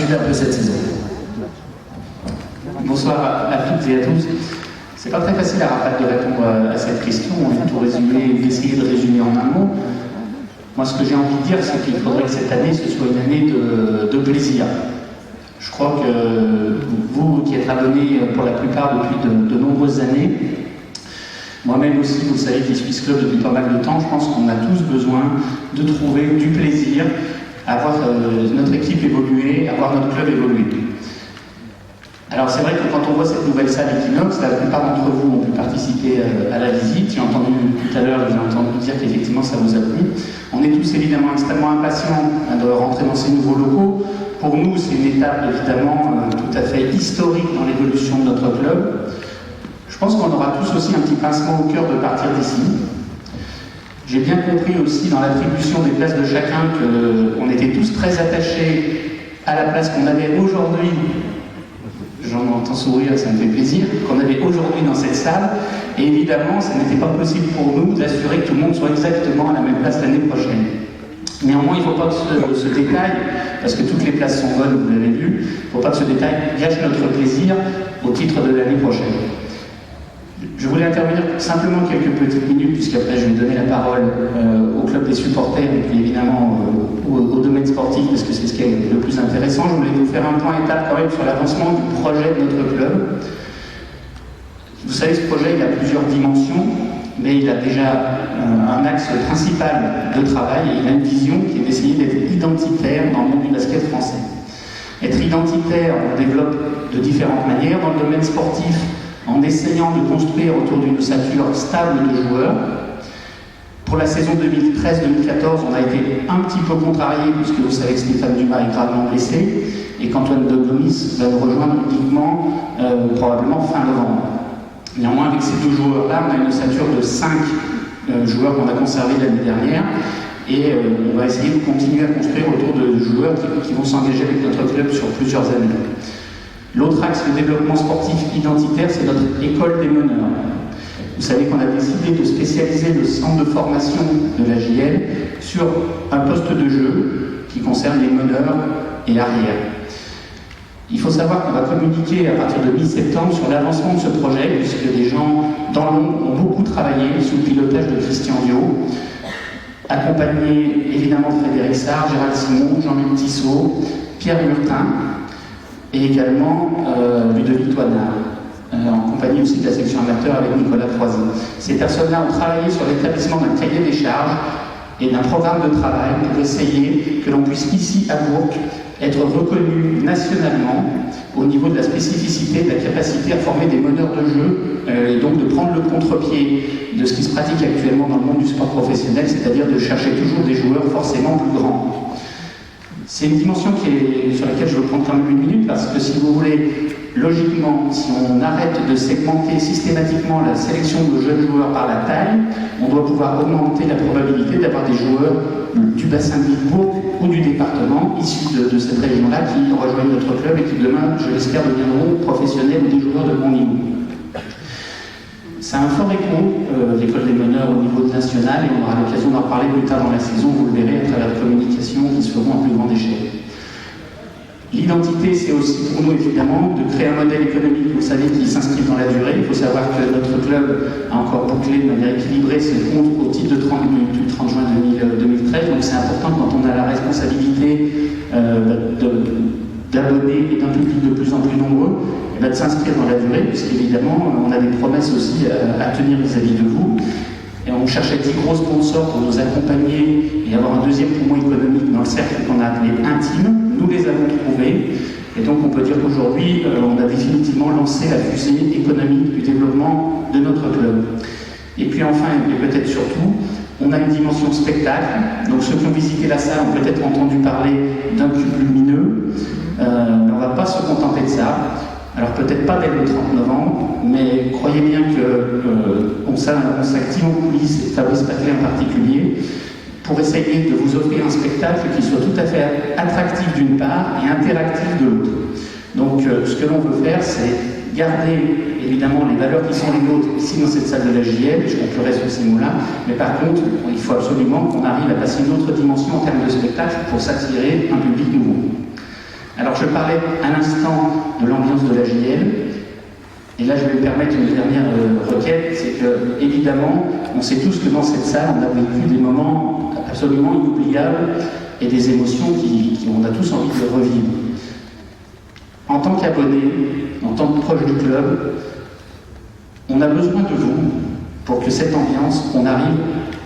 suivi un peu cette saison. Bonsoir à toutes et à tous. C'est pas très facile à Rafat de répondre à cette question. On va tout résumer, essayer de résumer en un mot. Moi, ce que j'ai envie de dire, c'est qu'il faudrait que cette année, ce soit une année de plaisir. Je crois que vous qui êtes abonnés pour la plupart depuis de nombreuses années, moi-même aussi, vous savez, qui suis club depuis pas mal de temps, je pense qu'on a tous besoin de trouver du plaisir à voir notre équipe évoluer, à voir notre club évoluer. Alors c'est vrai que quand on voit cette nouvelle salle Equinox, la plupart d'entre vous ont pu participer à la visite. J'ai entendu tout à l'heure, j'ai entendu dire qu'effectivement ça vous a plu. On est tous évidemment extrêmement impatients de rentrer dans ces nouveaux locaux. Pour nous, c'est une étape évidemment tout à fait historique dans l'évolution de notre club. Je pense qu'on aura tous aussi un petit pincement au cœur de partir d'ici. J'ai bien compris aussi dans l'attribution des places de chacun qu'on était tous très attachés à la place qu'on avait aujourd'hui. J'en entends sourire, ça me fait plaisir, qu'on avait aujourd'hui dans cette salle. Et évidemment, ça n'était pas possible pour nous d'assurer que tout le monde soit exactement à la même place l'année prochaine. Néanmoins, il ne faut pas que ce détail, parce que toutes les places sont bonnes, vous l'avez vu, il ne faut pas que ce détail gâche notre plaisir au titre de l'année prochaine. Je voulais intervenir simplement quelques petites minutes, puisqu'après je vais donner la parole au club des supporters et puis évidemment au domaine sportif, parce que c'est ce qui est le plus intéressant. Je voulais vous faire un point étape quand même sur l'avancement du projet de notre club. Vous savez, ce projet, il a plusieurs dimensions, mais il a déjà un axe principal de travail et il a une vision qui est d'essayer d'être identitaire dans le monde du basket français. Être identitaire, on le développe de différentes manières. Dans le domaine sportif, en essayant de construire autour d'une ossature stable de joueurs. Pour la saison 2013-2014, on a été un petit peu contrarié, puisque vous savez que Stéphane Dumas est gravement blessé, et qu'Antoine de Gomis va nous rejoindre uniquement probablement fin novembre. Néanmoins, avec ces deux joueurs-là, on a une ossature de 5 joueurs qu'on a conservés l'année dernière, et on va essayer de continuer à construire autour de joueurs qui vont s'engager avec notre club sur plusieurs années. L'autre axe de développement sportif identitaire, c'est notre école des meneurs. Vous savez qu'on a décidé de spécialiser le centre de formation de la JL sur un poste de jeu qui concerne les meneurs et arrières. Il faut savoir qu'on va communiquer à partir de mi-septembre sur l'avancement de ce projet, puisque des gens dans l'ombre ont beaucoup travaillé sous le pilotage de Christian Dio, accompagnés évidemment de Frédéric Sarr, Gérald Simon, Jean-Luc Tissot, Pierre Murtin, et également Ludovic Toinard, en compagnie aussi de la section amateur avec Nicolas Froisy. Ces personnes-là ont travaillé sur l'établissement d'un cahier des charges et d'un programme de travail pour essayer que l'on puisse ici à Bourg être reconnu nationalement au niveau de la spécificité, de la capacité à former des meneurs de jeu et donc de prendre le contre-pied de ce qui se pratique actuellement dans le monde du sport professionnel, c'est-à-dire de chercher toujours des joueurs forcément plus grands. C'est une dimension sur laquelle je veux prendre quand même une minute, parce que si vous voulez, logiquement, si on arrête de segmenter systématiquement la sélection de jeunes joueurs par la taille, on doit pouvoir augmenter la probabilité d'avoir des joueurs du bassin de Bourg ou du département issus de cette région-là qui rejoignent notre club et qui demain, je l'espère, deviendront professionnels ou des joueurs de bon niveau. Ça a un fort écho, l'école des meneurs au niveau national, et on aura l'occasion d'en reparler plus tard dans la saison, vous le verrez, à travers des communications qui se feront à plus grande échelle. L'identité, c'est aussi pour nous, évidemment, de créer un modèle économique, vous savez, qui s'inscrit dans la durée. Il faut savoir que notre club a encore bouclé de manière équilibrée ses comptes au titre du 30 juin 2013, donc c'est important quand on a la responsabilité d'abonnés et d'un public de plus en plus nombreux, de s'inscrire dans la durée, puisqu'évidemment, on a des promesses aussi à tenir vis-à-vis de vous. Et on cherchait 10 gros sponsors pour nous accompagner et avoir un deuxième poumon économique dans le cercle qu'on a appelé intime. Nous les avons trouvés. Et donc, on peut dire qu'aujourd'hui, on a définitivement lancé la fusée économique du développement de notre club. Et puis enfin, et peut-être surtout, on a une dimension spectacle. Donc, ceux qui ont visité la salle ont peut-être entendu parler d'un cube lumineux. Mais on ne va pas se contenter de ça. Alors peut-être pas dès le 30 novembre, mais croyez bien qu'on s'active en coulisses, et Fabrice Paclet en particulier, pour essayer de vous offrir un spectacle qui soit tout à fait attractif d'une part et interactif de l'autre. Donc ce que l'on veut faire, c'est garder évidemment les valeurs qui sont les nôtres ici dans cette salle de la JL, je conclurai sur ces mots-là, mais par contre, il faut absolument qu'on arrive à passer une autre dimension en termes de spectacle pour s'attirer un public nouveau. Alors je parlais à l'instant de l'ambiance de la JL, et là je vais me permettre une dernière requête, c'est que évidemment, on sait tous que dans cette salle, on a vécu des moments absolument inoubliables et des émotions on a tous envie de revivre. En tant qu'abonné, en tant que proche du club, on a besoin de vous pour que cette ambiance, on arrive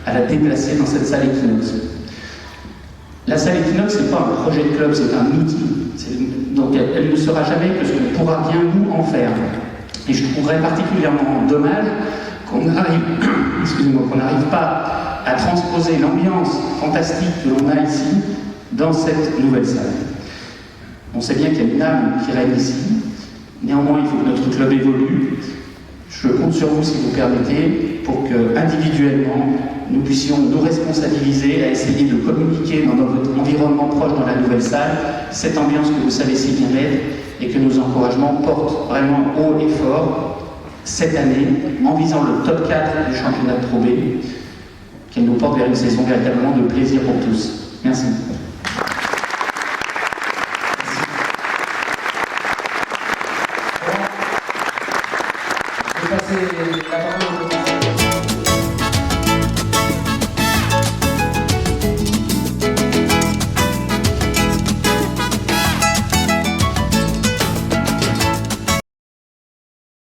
à la déplacer dans cette salle Equinox. La salle Equinox, ce n'est pas un projet de club, c'est un outil. Donc elle ne sera jamais que ce qu'on pourra bien nous en faire. Et je trouverais particulièrement dommage qu'on n'arrive pas à transposer l'ambiance fantastique que l'on a ici dans cette nouvelle salle. On sait bien qu'il y a une âme qui règne ici. Néanmoins, il faut que notre club évolue. Je compte sur vous, si vous permettez, pour que, individuellement, nous puissions nous responsabiliser à essayer de communiquer dans notre environnement proche dans la nouvelle salle, cette ambiance que vous savez si bien mettre, et que nos encouragements portent vraiment haut et fort cette année, en visant le top 4 du championnat de Pro B, qu'elle nous porte vers une saison véritablement de plaisir pour tous. Merci.